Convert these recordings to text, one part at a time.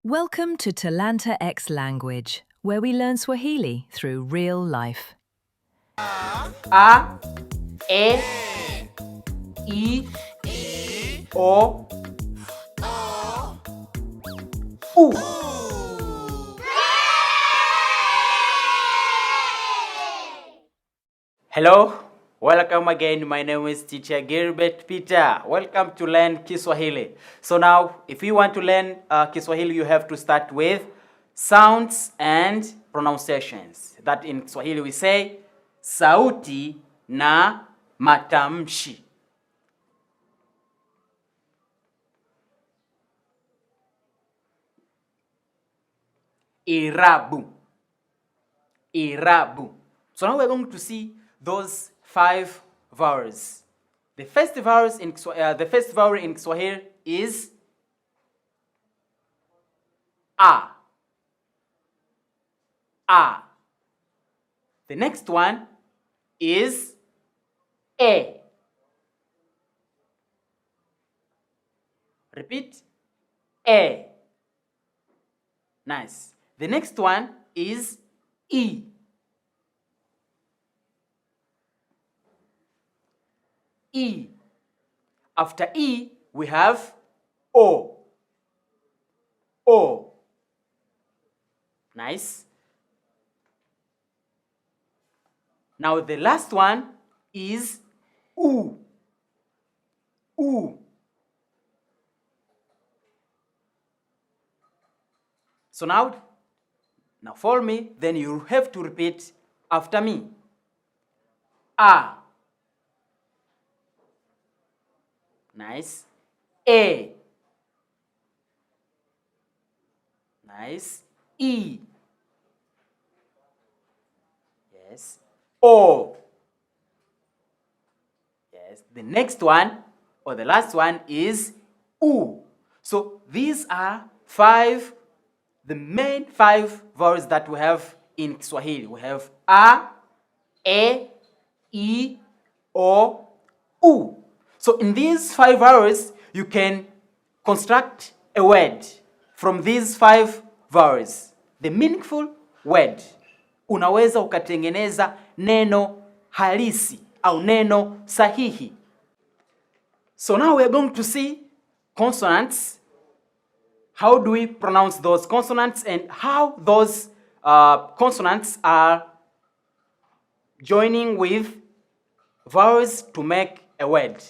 Welcome to TalantaX Language, where we learn Swahili through real life. A, E, I, O, U. Hello, welcome again. My name is Teacher Gilbert Peter. Welcome to learn Kiswahili. So now, if you want to learn Kiswahili, you have to start with sounds and pronunciations. That in Swahili we say sauti na matamshi. Irabu. Irabu. So now we're going to see those 5 vowels. The first vowel in Swahili is A. A. The next one is E. Repeat. E. Nice. The next one is E. E. After E, we have O. O. Nice. Now the last one is U. U. So now follow me, then you have to repeat after me. A. Nice. A. Nice. E. Yes. O. Yes. The next one, or the last one, is U. So these are the main 5 vowels that we have in Kiswahili. We have A, E, I, O, U. So in these 5 vowels, you can construct a word from these 5 vowels. The meaningful word. Unaweza ukatengeneza neno halisi au neno sahihi. So now we are going to see consonants. How do we pronounce those consonants and how those consonants are joining with vowels to make a word.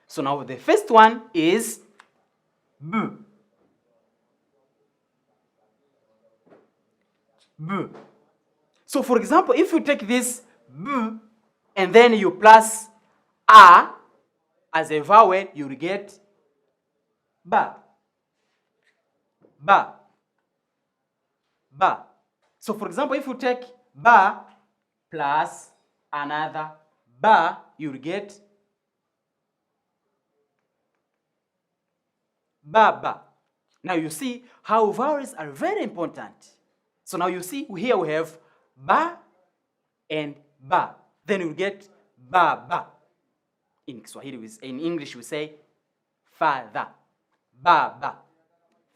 So now the first one is B. B. So for example, if you take this B and then you plus A as a vowel, you will get Ba. Ba. Ba. So for example, if you take Ba plus another Ba, you will get Baba. Now you see how vowels are very important. So now you see here we have Ba and Ba. Then you get Baba. In Kiswahili, in English we say father. Baba.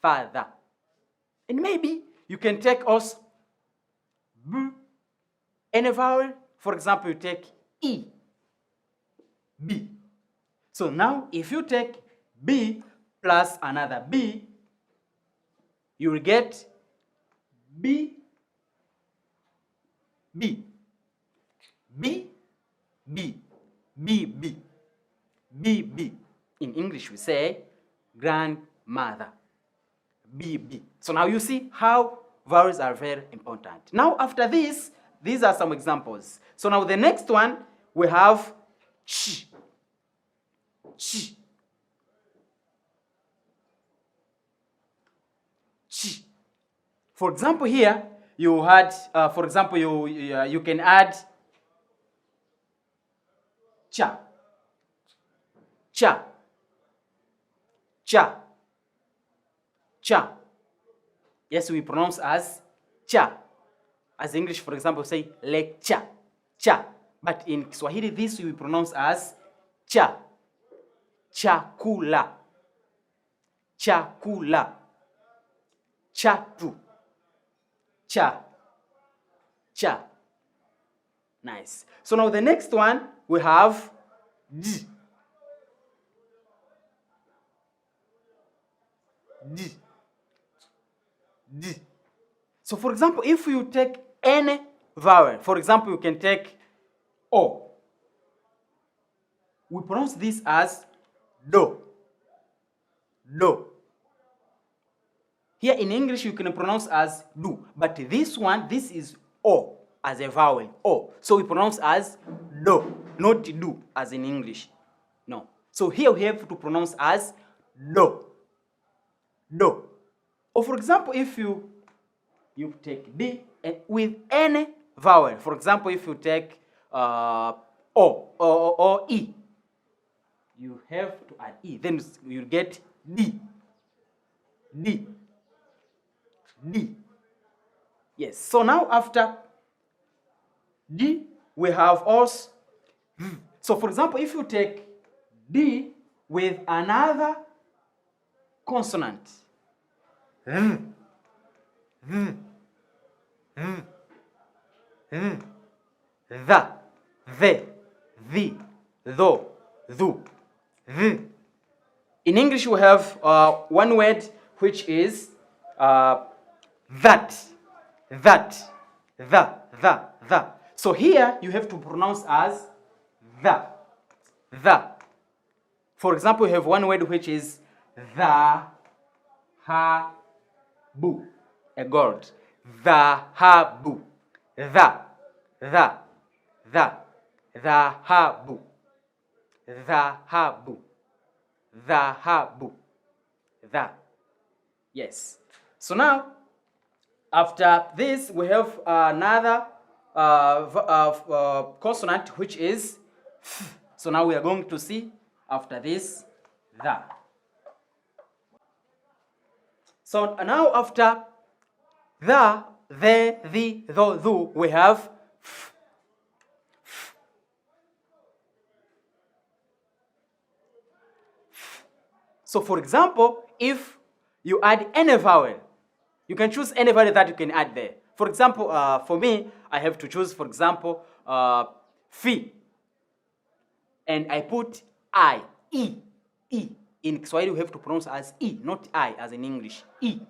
Father. And maybe you can take also B, any vowel. For example, you take E. B. So now if you take B plus another B, you will get B, B, B, B, B, B, B, B. In English we say grandmother. B, B. So now you see how vowels are very important. Now after this, these are some examples. So now the next one, we have Ch. Ch. Ch. For example, here you had, for example, you can add cha, cha, cha, cha. Yes, we pronounce as cha. As English, for example, say lecture, cha. But in Swahili, this we pronounce as cha. Chakula, chakula. cha tu. Cha. Cha. Nice. So now the next one we have d. D. D. So for example, if you take any vowel, for example, you can take O. We pronounce this as do. Do. Here in English, you can pronounce as do, but this one, this is O as a vowel, O. So we pronounce as do, not do as in English. No. So here we have to pronounce as do. Do. Or for example, if you take D with any vowel, for example, if you take O or E, you have to add E, then you get D. D. D. Yes, so now after D, we have also V. So for example, if you take D with another consonant, the, though, thu. In English, we have one word which is that. So here you have to pronounce as the. For example, you have one word which is the ha bu, a gourd. The ha bu. The ha bu. The ha bu. The ha bu. The. Yes. So now, after this, we have another consonant which is f. So now we are going to see after this the. So now after the, the, thu, we have f. So for example, if you add any vowel, you can choose any vowel that you can add there. For example, for me, I have to choose, for example, fi. And I put I, E, E. In Kiswahili, we have to pronounce as E, not I, as in English. E.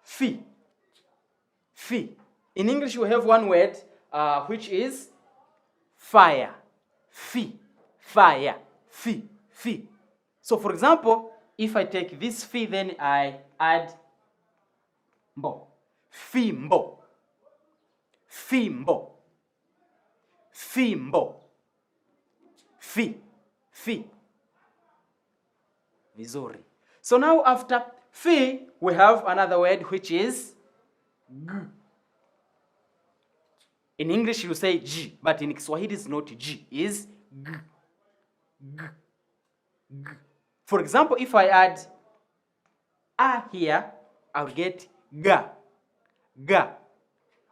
Fi. Fi. In English, we have one word, which is fire. Fi. Fire. Fi. Fi. So, for example, if I take this fi, then I add mbo. Fimbo. Fimbo. Fimbo. Fi. Fi. Vizuri. So now after fi, we have another word which is g. In English you say g, but in Kiswahili it's not g, is g. G. G. For example, if I add a here, I'll get ga. Ga.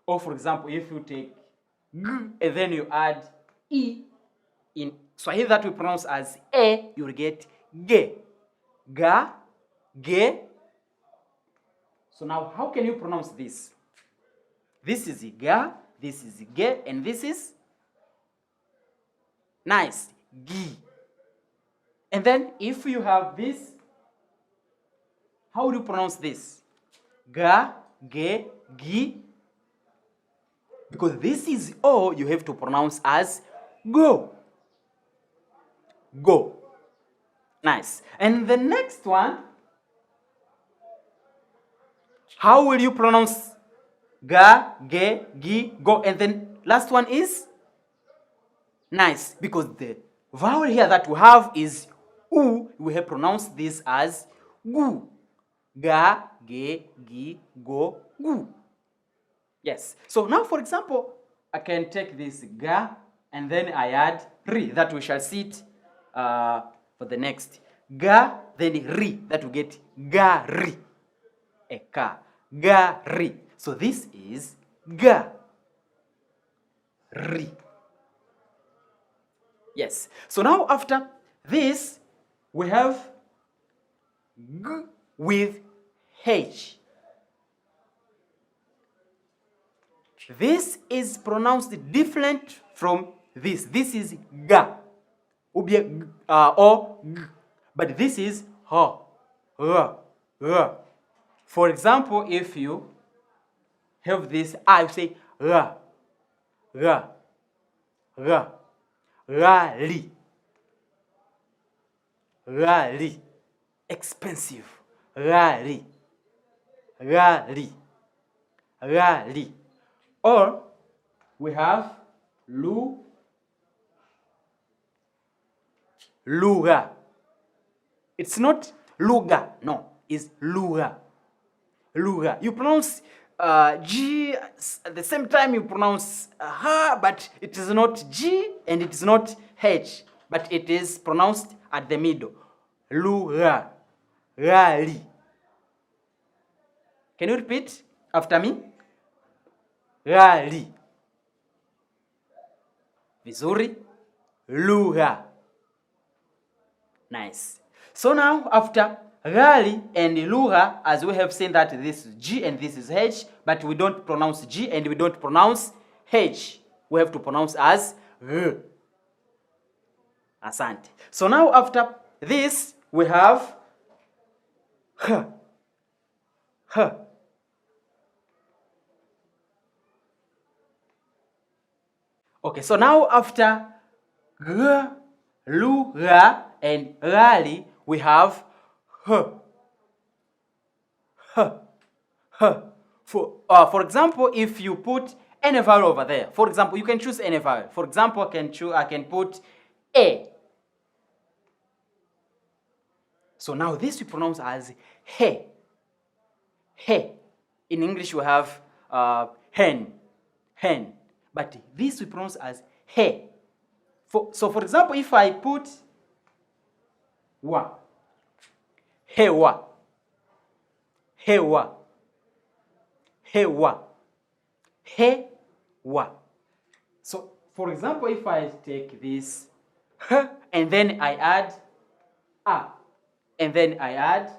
Or for example, if you take g and then you add e, in Swahili that we pronounce as e, you'll get ge. Ga, ge. So now how can you pronounce this? This is ga, this is ge, and this is nice, gi. And then if you have this, how do you pronounce this? Ga, ge, gi. Because this is O, you have to pronounce as go. Go. Nice. And the next one, how will you pronounce ga, ge, gi, go? And then last one is nice. Because the vowel here that we have is U, we have pronounced this as gu. Ga, ge, gi, go, gu. Yes. So now, for example, I can take this ga and then I add ri, that we shall see it for the next. Ga, then ri, that we get ga, ri. Eka. Ga, ri. So this is ga, ri. Yes. So now after this, we have g with H. This is pronounced different from this. This is ga, or g, but this is ha, r. For example, if you have this I, you say ra, rally, expensive, rally. Or we have luga. It's not luga, no, it's luga. You pronounce G at the same time you pronounce ha, but it is not G and it is not H, but it is pronounced at the middle. Luga, rally. Can you repeat after me? Rally. Vizuri. Lugha. Nice. So now after rally and lugha, as we have seen that this is G and this is H, but we don't pronounce G and we don't pronounce H. We have to pronounce as R. Asante. So now after this, we have H. Okay, so now after R, Lu, Ra, and Rali, we have H. For example, if you put any vowel over there, for example, you can choose any vowel. For example, I can put A. So now this we pronounce as he. He. In English we have hen. But this we pronounce as he. So for example, if I put wa, hewa, hewa, hewa, hewa. So for example, if I take this h and then I add a, and then I add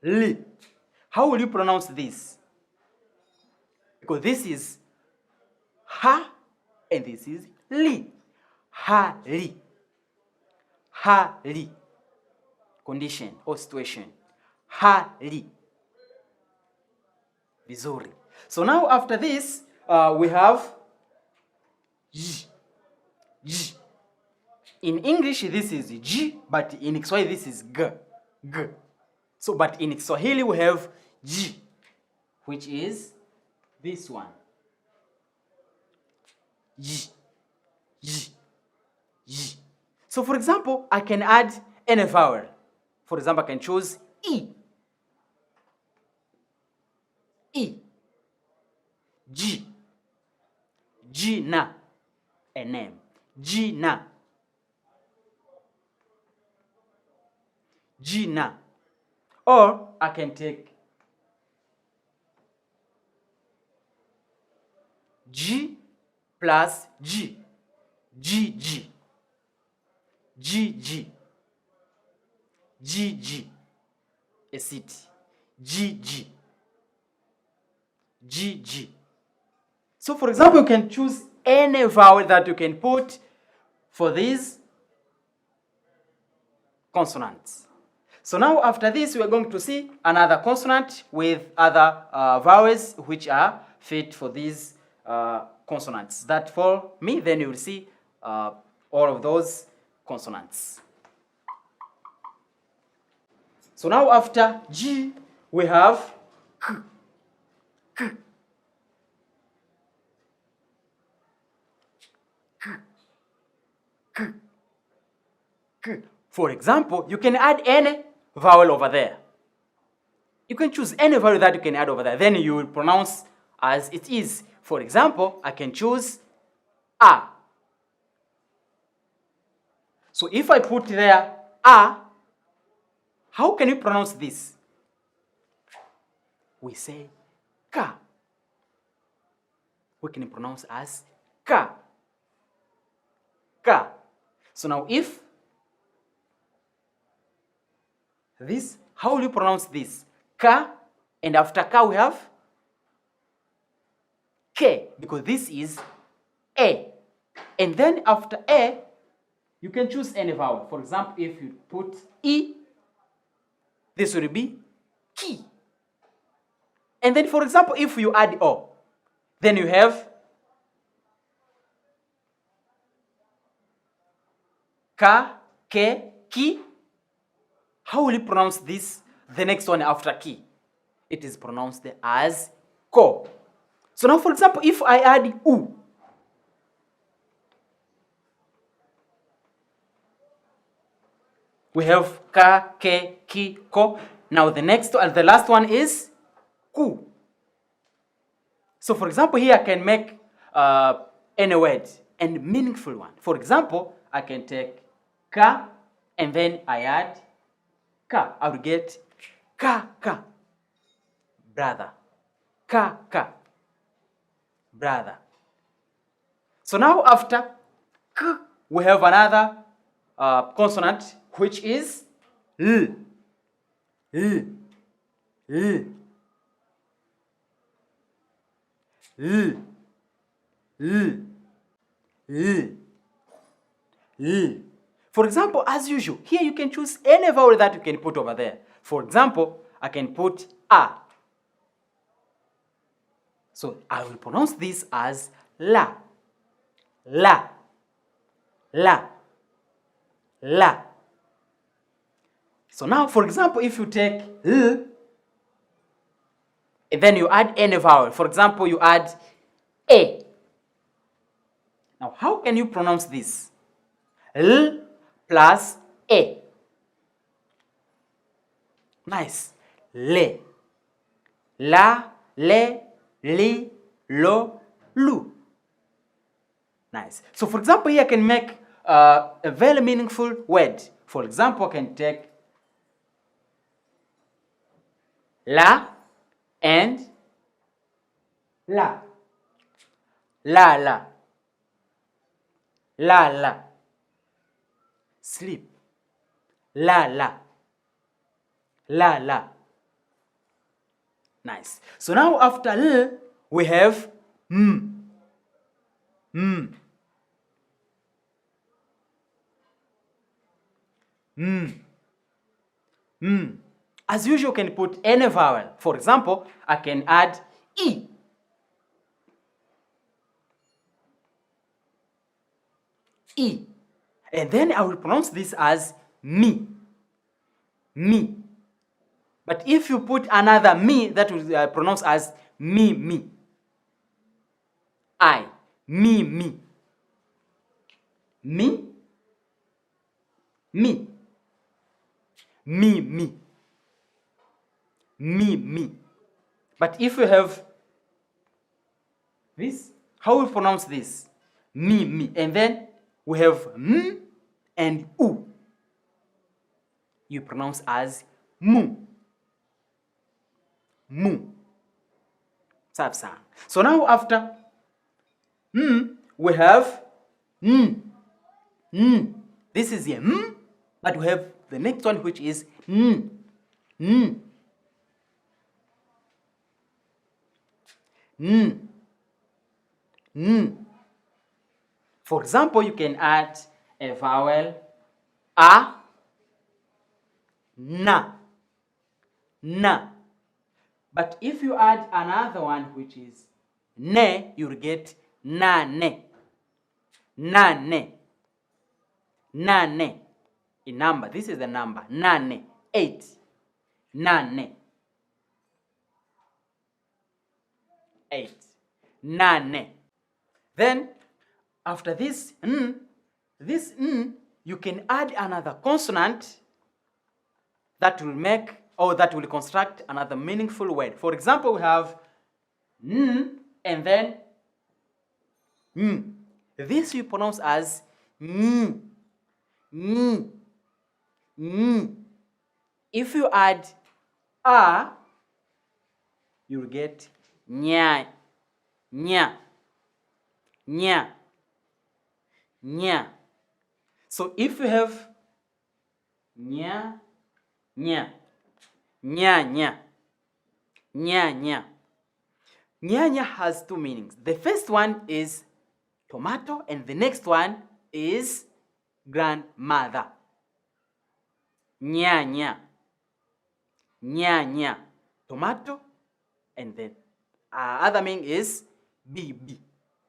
li, how will you pronounce this? Because this is ha and this is li. Ha li. Ha li. Condition or situation. Ha li. Vizuri. So now after this, we have J. J. In English, this is G, but in Kiswahili, this is G. G. So, but in Swahili, we have G, which is this one. G. G. G. So, for example, I can add any vowel. For example, I can choose E. E. G. Gina. A name. Gina. Gina. Or I can take G plus G. GG. GG. GG. A city. GG. GG. So for example, you can choose any vowel that you can put for these consonants. So now after this, we are going to see another consonant with other vowels which are fit for these consonants. That for me, then you will see all of those consonants. So now after G, we have K. K. K. K. K. For example, you can add any vowel over there. You can choose any vowel that you can add over there. Then you will pronounce as it is. For example, I can choose A. So if I put there A, how can you pronounce this? We say Ka. We can pronounce as Ka. Ka. So now if this How will you pronounce this? Ka, and after ka we have ke, because this is a. And then after a, you can choose any vowel. For example, if you put e, this will be ki. And then, for example, if you add o, then you have ka, ke, ki. How will you pronounce this? The next one after ki, it is pronounced as ko. So now, for example, if I add u, we have ka, ke, ki, ko. Now the next one, the last one is ku. So for example, here I can make any word and meaningful one. For example, I can take ka and then I add ka. I will get ka, brother. Ka, brother. So now after k, we have another consonant, which is l. L. L. L. L. L. L. For example, as usual, here you can choose any vowel that you can put over there. For example, I can put a. So I will pronounce this as la. La. La. La. So now, for example, if you take l, and then you add any vowel. For example, you add a. Now, how can you pronounce this? L plus a. Nice. Le. La, le, li, lo, lu. Nice. So, for example, here I can make a very meaningful word. For example, I can take la and la. La, la. La, la. Sleep. La, la. La, la. Nice. So now after l, we have m. M. M. M. As usual, you can put any vowel. For example, I can add e. E. And then I will pronounce this as me. Me. But if you put another me, that will pronounce as me, me. I. Me, me. Me. Me. Me, me. Me, me. But if you have this, how we pronounce this? Me, me. And then we have m and u. You pronounce as mu. Mu. So now after m, we have n. N. This is the m, but we have the next one, which is n. N. N. N. For example, you can add a vowel a, na, na. But if you add another one, which is ne, you'll get na, ne. Na, ne. Na, ne. A number. This is the number. Na, ne. 8. Na, ne. 8. Na, ne. Then, after this n, you can add another consonant that will make, or that will construct another meaningful word. For example, we have n and then n. This you pronounce as n. N. N. If you add a, you will get nya, nya, nya, nya. So if you have nya, nya, Nyanya. Nyanya. Nyanya has two meanings. The first one is tomato, and the next one is grandmother. Nyanya. Nyanya. Tomato, and the other meaning is bibi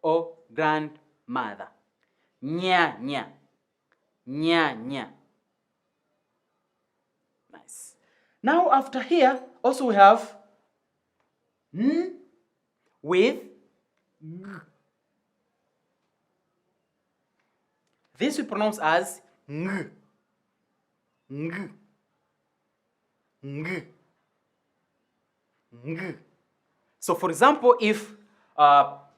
or grandmother. Nyanya. Nyanya. Nice. Now after here, also we have n with g. This we pronounce as ng. Ng. Ng. Ng. So for example, if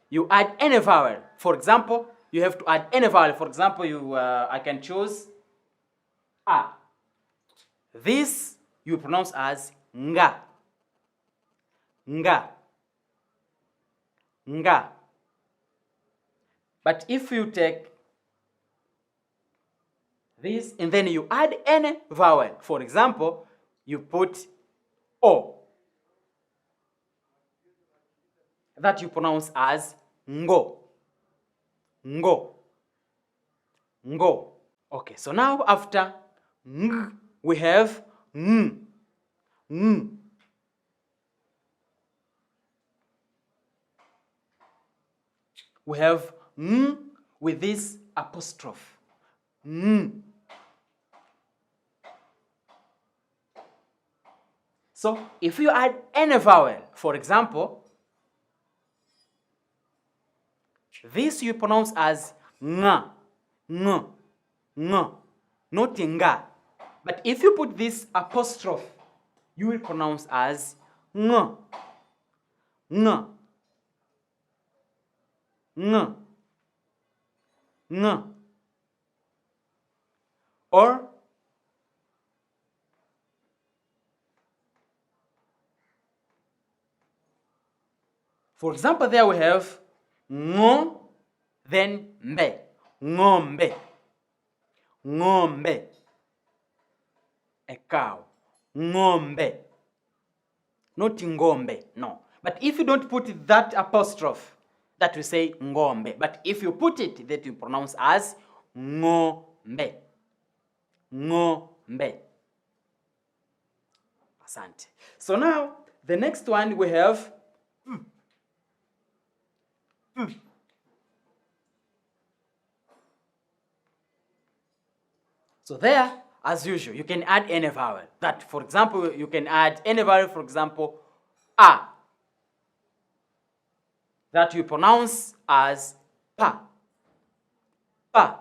you add any vowel, for example, you have to add any vowel. For example, I can choose a. This you pronounce as nga. Nga. Nga. But if you take this and then you add any vowel, for example, you put o, that you pronounce as ngo. Ngo. Ngo. Okay, so now after ng, we have n. N. We have n with this apostrophe. N. So if you add any vowel, for example, this you pronounce as nga, ng, ng, not nga. But if you put this apostrophe, you will pronounce as ng, ng, ng, ng. Or for example, there we have ngo, then mbe, ngombe, ngombe, a cow, ngombe, not ngombe, no. But if you don't put that apostrophe, that we say ngombe. But if you put it, that you pronounce as ngombe, ngombe. Asante. So now the next one we have So there, as usual, you can add any vowel. That, for example, you can add any vowel, for example, a, that you pronounce as pa, pa.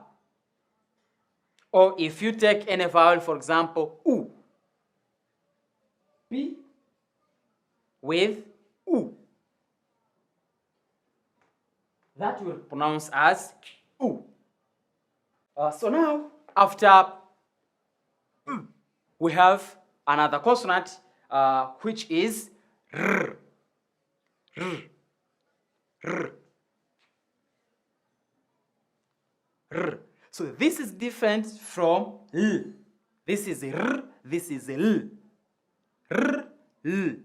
Or if you take any vowel, for example, u, p with u, that you will pronounce as u. So now, after we have another consonant, which is r, r, r, r. So this is different from l. This is r, this is l. R, l.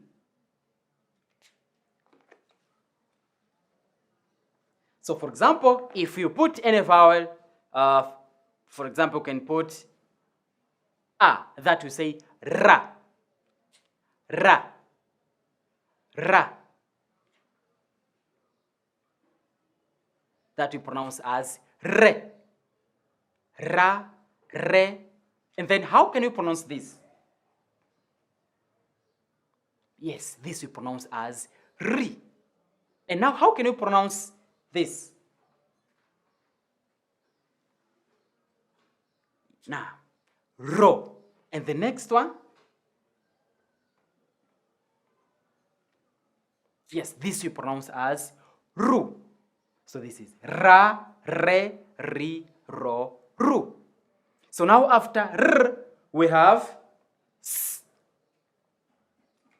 So for example, if you put any vowel, for example, you can put a, that we say ra, ra, ra. That we pronounce as re, ra, re. And then how can you pronounce this? Yes, this we pronounce as ri. And now how can you pronounce this? Now, ro. And the next one? Yes, this we pronounce as ru. So this is ra, re, ri, ro, ru. So now after r, we have s.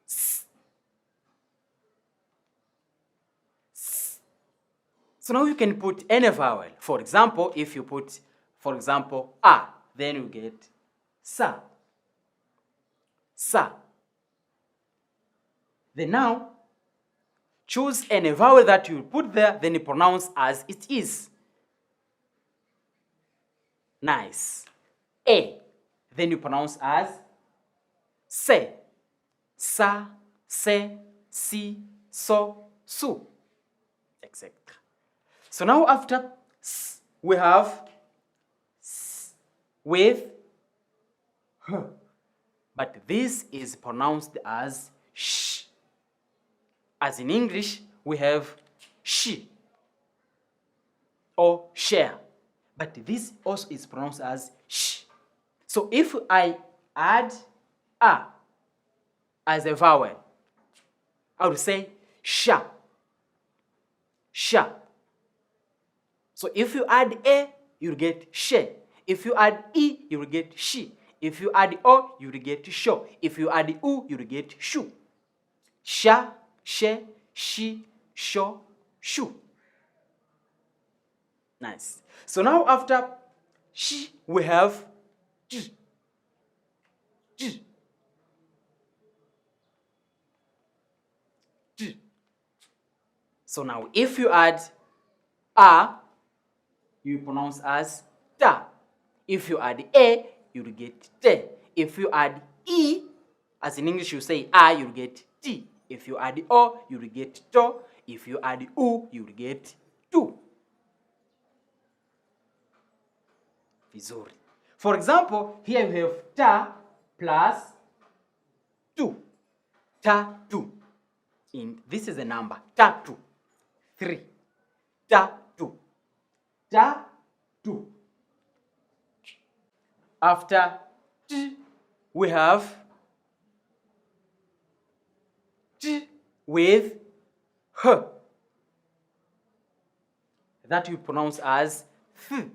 S. S. So now you can put any vowel. For example, if you put, for example, a, then you get sa, sa. Then now, choose any vowel that you put there, then you pronounce as it is. Nice. A. Then you pronounce as se, sa, se, si, so, su, etc. So now after s, we have s with h. But this is pronounced as sh. As in English, we have she or share. But this also is pronounced as sh. So if I add a as a vowel, I would say sha, sha. So if you add a, you'll get she. If you add e, you will get she. If you add o, you will get sho. If you add u, you will get shu. Sha, she, she, sho, shu. Nice. So now after sh, we have j, j, j. So now if you add a, you pronounce as ta. If you add a, you'll get te. If you add e, as in English you say a, you'll get t. If you add o, you'll get to. If you add u, you'll get tu. Vizuri. For example, here you have ta plus tu. Ta tu. This is a number. Ta tu. 3. Ta tu. Ta tu. After t, we have t with h. That we pronounce as th.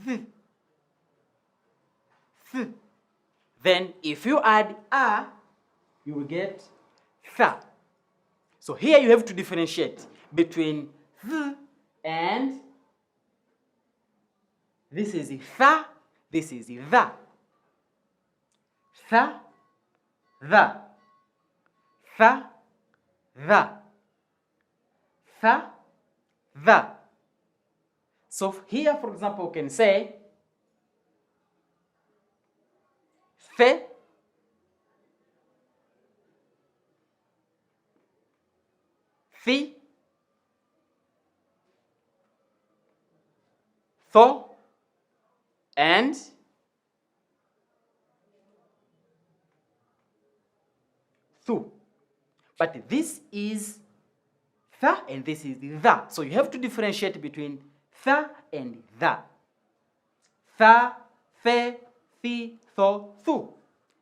Th. Th. Then if you add a, you will get tha. So here you have to differentiate between th and this is tha, this is tha. Tha, tha. Tha, tha. Tha, tha. So here, for example, we can say the, thi, tho, and thu. But this is tha and this is tha. So you have to differentiate between tha and tha. Tha, the, thi, tho, thu.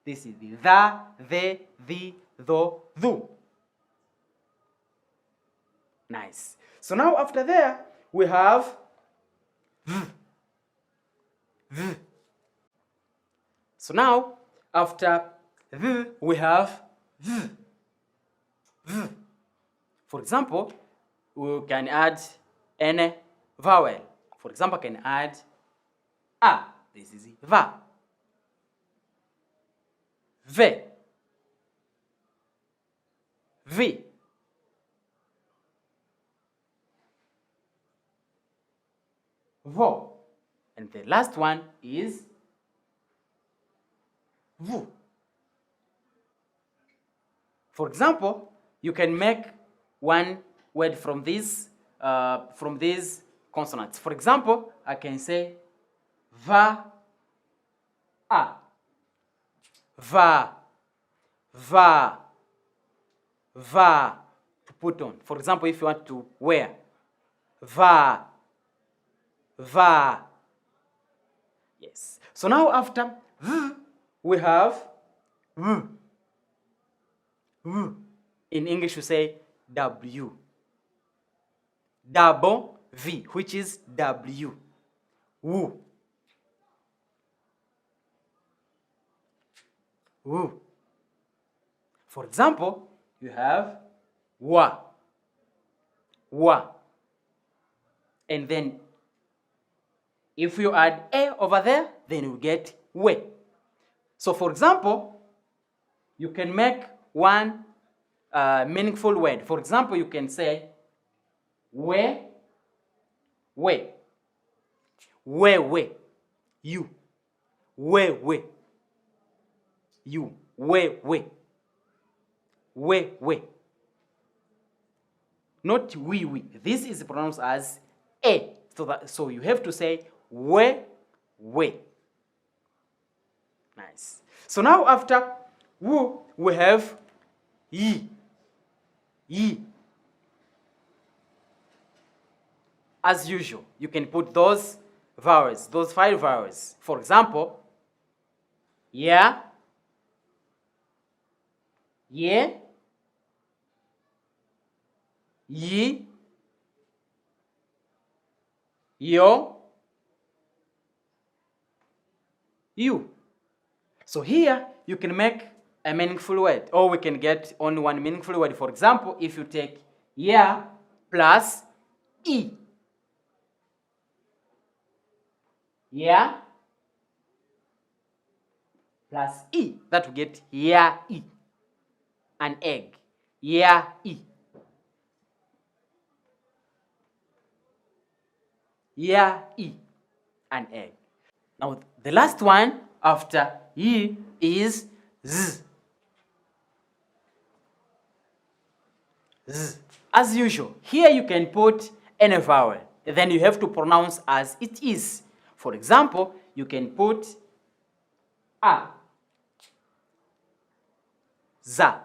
This is tha, the, tho, thu. Nice. So now after there, we have v. V. So now, after v, we have v. V. For example, we can add any vowel. For example, I can add a. This is va. Ve. Vi. Vo. And the last one is vu. For example, you can make one word from these consonants. For example, I can say va, a, va, va, va, to put on. For example, if you want to wear, va, va. Yes. So now after v, we have v. V. In English, we say W. Double V, which is W. Woo. Woo. For example, you have wa. Wa. And then if you add a over there, then you get we. So for example, you can make one meaningful word. For example, you can say we, you, you, we. Not we. This is pronounced as a. So you have to say we. Nice. So now after wu, we have yi. As usual, you can put those vowels, those 5 vowels. For example, ya, ye, yi, yo, you. So here you can make a meaningful word, or we can get only one meaningful word. For example, if you take ya plus e. Ya plus e, that will get ya e, an egg. Ya e. Ya e, an egg. Now the last one after yi is z. Z. As usual, here you can put any vowel, then you have to pronounce as it is. For example, you can put a, za,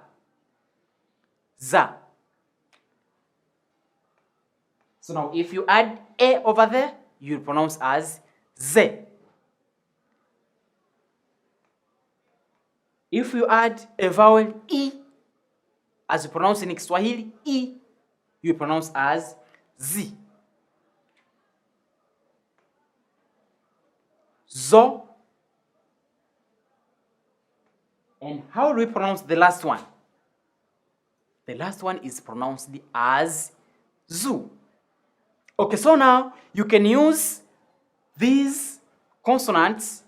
za. So now if you add a over there, you will pronounce as ze. If you add a vowel e, as you pronounce in Kiswahili, e, you pronounce as z. Zo. And how do we pronounce the last one? The last one is pronounced as zu. Okay, so now you can use these consonants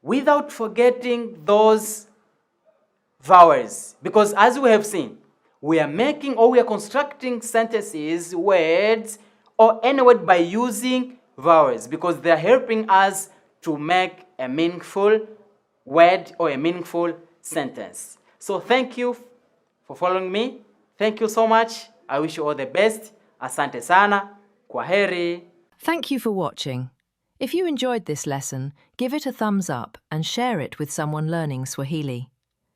without forgetting those vowels. Because as we have seen, we are making or we are constructing sentences, words, or any word by using vowels because they are helping us to make a meaningful word or a meaningful sentence. So thank you for following me. Thank you so much. I wish you all the best. Asante sana. Kwaheri. Thank you for watching. If you enjoyed this lesson, give it a thumbs up and share it with someone learning Swahili.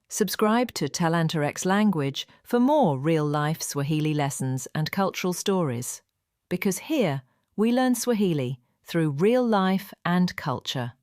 Subscribe to TalantaX Language for more real-life Swahili lessons and cultural stories. Because here, we learn Swahili through real life and culture.